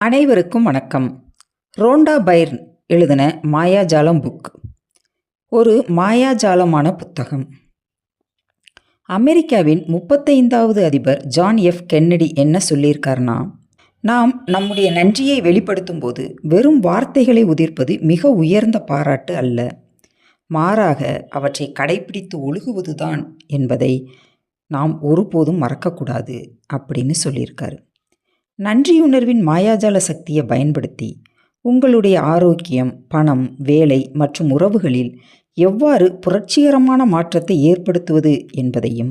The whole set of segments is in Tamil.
அனைவருக்கும் வணக்கம். ரோண்டா பைர்ன் எழுதின மாயாஜாலம் புக் ஒரு மாயாஜாலமான புத்தகம். அமெரிக்காவின் 35வது அதிபர் ஜான் எஃப் கென்னடி என்ன சொல்லியிருக்காருன்னா, நாம் நம்முடைய நன்றியை வெளிப்படுத்தும் போது வெறும் வார்த்தைகளை உதிர்ப்பது மிக உயர்ந்த பாராட்டு அல்ல, மாறாக அவற்றை கடைபிடித்து ஒழுகுவதுதான் என்பதை நாம் ஒருபோதும் மறக்கக்கூடாது அப்படின்னு சொல்லியிருக்காரு. நன்றியுணர்வின் மாயாஜால சக்தியை பயன்படுத்தி உங்களுடைய ஆரோக்கியம், பணம், வேலை மற்றும் உறவுகளில் எவ்வாறு புரட்சிகரமான மாற்றத்தை ஏற்படுத்துவது என்பதையும்,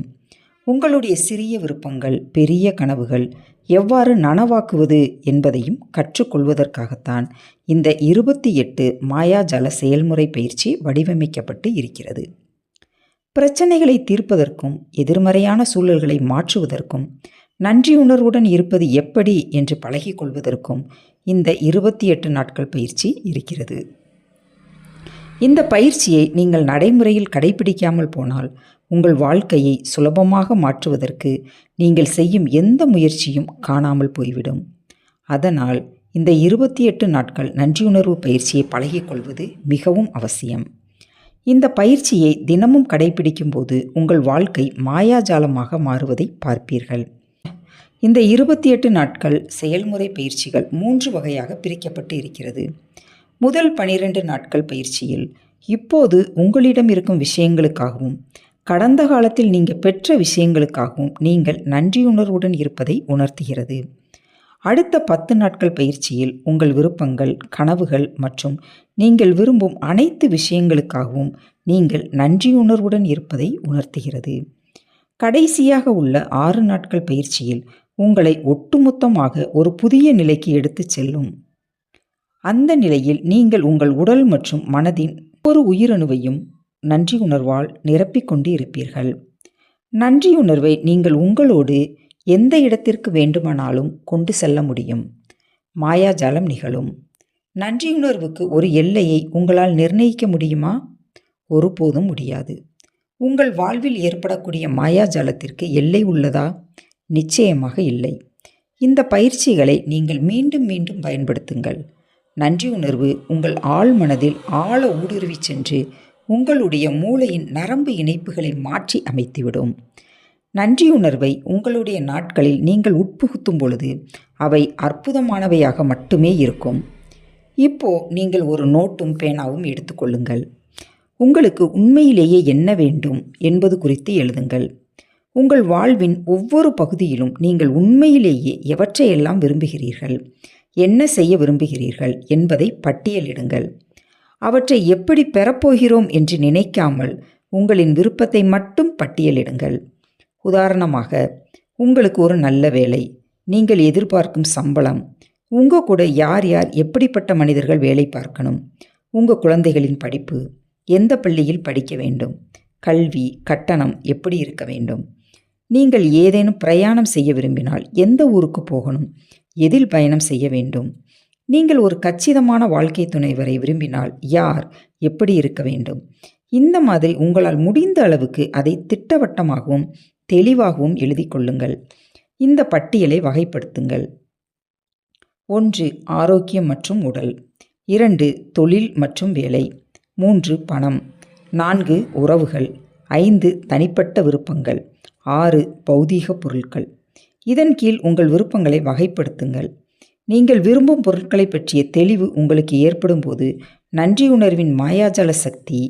உங்களுடைய சிறிய விருப்பங்கள், பெரிய கனவுகள் எவ்வாறு நனவாக்குவது என்பதையும் கற்றுக்கொள்வதற்காகத்தான் இந்த 28 மாயாஜால செயல்முறை பயிற்சி வடிவமைக்கப்பட்டு இருக்கிறது. பிரச்சனைகளை தீர்ப்பதற்கும் எதிர்மறையான சூழல்களை மாற்றுவதற்கும் நன்றியுணர்வுடன் இருப்பது எப்படி என்று பழகிக் கொள்வதற்கும் இந்த 28 நாட்கள் பயிற்சி இருக்கிறது. இந்த பயிற்சியை நீங்கள் நடைமுறையில் கடைபிடிக்காமல் போனால் உங்கள் வாழ்க்கையை சுலபமாக மாற்றுவதற்கு நீங்கள் செய்யும் எந்த முயற்சியும் காணாமல் போய்விடும். அதனால் இந்த 28 நாட்கள் நன்றியுணர்வு பயிற்சியை பழகிக்கொள்வது மிகவும் அவசியம். இந்த பயிற்சியை தினமும் கடைபிடிக்கும் போது உங்கள் வாழ்க்கை மாயாஜாலமாக மாறுவதை பார்ப்பீர்கள். இந்த 28 நாட்கள் செயல்முறை பயிற்சிகள் 3 வகையாக பிரிக்கப்பட்டு இருக்கிறது. முதல் 12 நாட்கள் பயிற்சியில் இப்போது உங்களிடம் இருக்கும் விஷயங்களுக்காகவும் கடந்த காலத்தில் நீங்கள் பெற்ற விஷயங்களுக்காகவும் நீங்கள் நன்றியுணர்வுடன் இருப்பதை உணர்த்துகிறது. அடுத்த 10 நாட்கள் பயிற்சியில் உங்கள் விருப்பங்கள், கனவுகள் மற்றும் நீங்கள் விரும்பும் அனைத்து விஷயங்களுக்காகவும் நீங்கள் நன்றியுணர்வுடன் இருப்பதை உணர்த்துகிறது. கடைசியாக உள்ள 6 நாட்கள் பயிற்சியில் உங்களை ஒட்டுமொத்தமாக ஒரு புதிய நிலைக்கு எடுத்துச் செல்லும். அந்த நிலையில் நீங்கள் உங்கள் உடல் மற்றும் மனதின் ஒவ்வொரு உயிரணுவையும் நன்றி உணர்வால் நிரப்பிக்கொண்டு இருப்பீர்கள். நன்றியுணர்வை நீங்கள் உங்களோடு எந்த இடத்திற்கு வேண்டுமானாலும் கொண்டு செல்ல முடியும். மாயாஜாலம் நிகழும். நன்றியுணர்வுக்கு ஒரு எல்லையை உங்களால் நிர்ணயிக்க முடியுமா? ஒருபோதும் முடியாது. உங்கள் வாழ்வில் ஏற்படக்கூடிய மாயாஜாலத்திற்கு எல்லை உள்ளதா? நிச்சயமாக இல்லை. இந்த பயிற்சிகளை நீங்கள் மீண்டும் மீண்டும் பயன்படுத்துங்கள். நன்றியுணர்வு உங்கள் ஆழ் மனதில் ஆழ ஊடுருவி சென்று உங்களுடைய மூளையின் நரம்பு இணைப்புகளை மாற்றி அமைத்துவிடும். நன்றியுணர்வை உங்களுடைய நாட்களில் நீங்கள் உட்புகுத்தும் பொழுது அவை அற்புதமானவையாக மட்டுமே இருக்கும். இப்போ நீங்கள் ஒரு நோட்டும் பேனாவும் எடுத்துக்கொள்ளுங்கள். உங்களுக்கு உண்மையிலேயே என்ன வேண்டும் என்பது குறித்து எழுதுங்கள். உங்கள் வாழ்வின் ஒவ்வொரு பகுதியிலும் நீங்கள் உண்மையிலேயே எவற்றையெல்லாம் விரும்புகிறீர்கள், என்ன செய்ய விரும்புகிறீர்கள் என்பதை பட்டியலிடுங்கள். அவற்றை எப்படி பெறப்போகிறோம் என்று நினைக்காமல் உங்களின் விருப்பத்தை மட்டும் பட்டியலிடுங்கள். உதாரணமாக, உங்களுக்கு ஒரு நல்ல வேலை, நீங்கள் எதிர்பார்க்கும் சம்பளம், உங்கள் கூட யார் யார் எப்படிப்பட்ட மனிதர்கள் வேலை பார்க்கணும், உங்கள் குழந்தைகளின் படிப்பு, எந்த பள்ளியில் படிக்க வேண்டும், கல்வி கட்டணம் எப்படி இருக்க வேண்டும், நீங்கள் ஏதேனும் பிரயாணம் செய்ய விரும்பினால் எந்த ஊருக்கு போகணும், எதில் பயணம் செய்ய வேண்டும், நீங்கள் ஒரு கச்சிதமான வாழ்க்கை துணைவரை விரும்பினால் யார் எப்படி இருக்க வேண்டும். இந்த மாதிரி உங்களால் முடிந்த அளவுக்கு அதை திட்டவட்டமாகவும் தெளிவாகவும் எழுதி கொள்ளுங்கள். இந்த பட்டியலை வகைப்படுத்துங்கள். 1. ஆரோக்கியம் மற்றும் உடல். 2. தொழில் மற்றும் வேலை. 3. பணம். 4. உறவுகள். 5. தனிப்பட்ட விருப்பங்கள். 6. பௌதீக பொருட்கள். இதன் கீழ் உங்கள் விருப்பங்களை வகைப்படுத்துங்கள். நீங்கள் விரும்பும் பொருட்களை பற்றிய தெளிவு உங்களுக்கு ஏற்படும் போது நன்றியுணர்வின் மாயாஜால சக்தி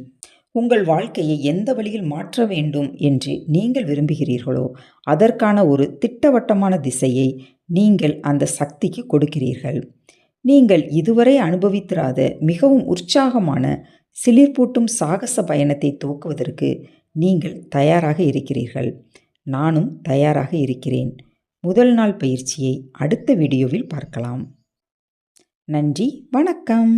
உங்கள் வாழ்க்கையை எந்த வழியில் மாற்ற வேண்டும் என்று நீங்கள் விரும்புகிறீர்களோ அதற்கான ஒரு திட்டவட்டமான திசையை நீங்கள் அந்த சக்திக்கு கொடுக்கிறீர்கள். நீங்கள் இதுவரை அனுபவித்திராத மிகவும் உற்சாகமான சிலிர்ப்பூட்டும் சாகச பயணத்தை துவக்குவதற்கு நீங்கள் தயாராக இருக்கிறீர்கள். நானும் தயாராக இருக்கிறேன். முதல் நாள் பயிற்சியை அடுத்த வீடியோவில் பார்க்கலாம். நன்றி, வணக்கம்.